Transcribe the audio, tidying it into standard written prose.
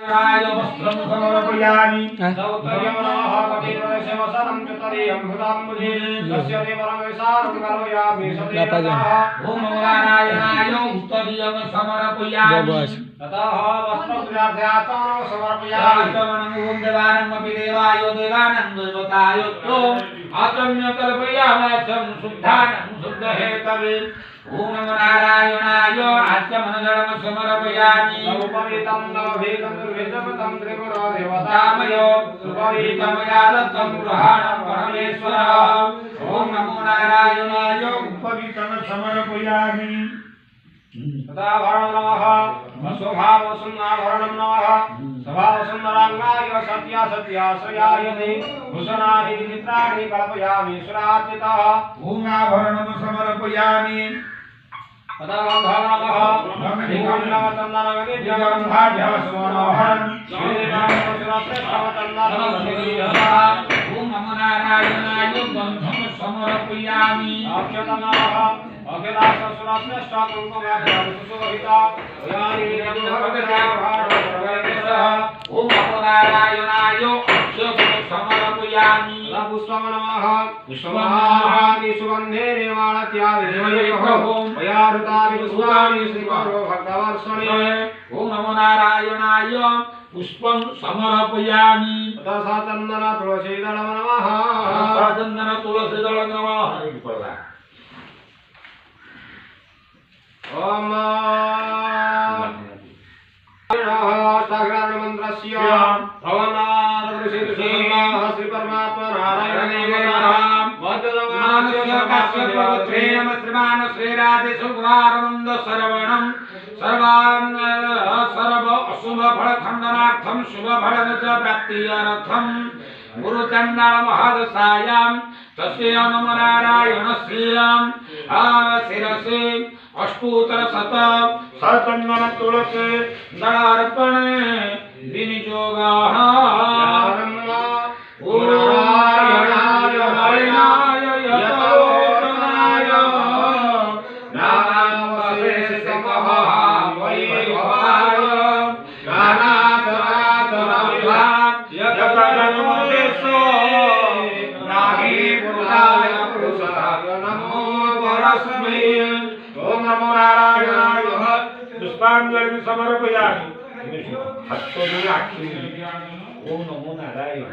राय वस्त्रं समर्पयामि दौतर्यमनः कपिप्रदेशवसनं चतुर्यं हृदाम्बुजे तस्य देवरमेशानं करोयामि सदेवतः ॐ नारायणाय उत्तरीयं समर्पयामि ततः वस्त्रग्राह्यात्मनं समर्पयामि आचमनं देवानमपि देवाय देवानं देवताय आचम्य कल्पयामाचं शुद्धानं शुद्धहेतवे ओम नमो नारायणाय आचमनजलं समर्पयामि उपवीतं नवभेदं दुर्भेदं त्रिपुरा देवतामय उपवीतं यादत्तं गृहाणं परमेश्वरः ओम नमो नारायणाय उपवीतं समर्पयामि तथा भरणं नमः वसुभावसुन्नाभरणं नमः सभावसुन्दराङ्गाय सत्यासत्याश्रयाय ते भूषणानि विचित्राणि कल्पयामि सुरार्चितः ओम आभरणं समर्पयामि तथा गन्धर्वः ओम नमो नारायणाय गन्धं समर्पयामि अक्षतमः अखिलासुरश्रेष्ठ कुङ्कुमाभरणं सुशोभिता ओम नमो नारायणाय अक्षतं समर्पयामि पुष्पं नमः पुष्पमाहानि सुगन्धे निर्माणत्यादिदेवयोः पुष्पाणि श्रीमरो भक्तवर्षणे ओम नमो नारायणाय पुष्पं समर्पयामि तथा चन्दन तुलसीदलं नमः चन्दन तुलसीदलं नमः ओम मंत्रस्य भवनादृशिर्षेणः श्री परमात्मा नारायणेन श्रीमान श्रीराधे सुकुमारनंद श्रवणं सर्वान् सर्व अशुभ फल खंडनार्थं शुभ फल प्राप्त्यर्थं गुरुचंडाल महदशायां तस्य नमो नारायणस्य शिरसे अष्टोत्तर शत सचंदन तुलसी दलार्पणे विनियोगः नारायणाय हरिणाय यतोचनाय नानावशेषतः वैभवाय नानाचराचरविभाग यतजन्मदेशो नाहि पुरुषाय पुरुषाय नमो परस्मै ओम नमो नारायणाय पुष्पांजलि समर्पयामि हस्तोदय आखि ओम नमो नारायण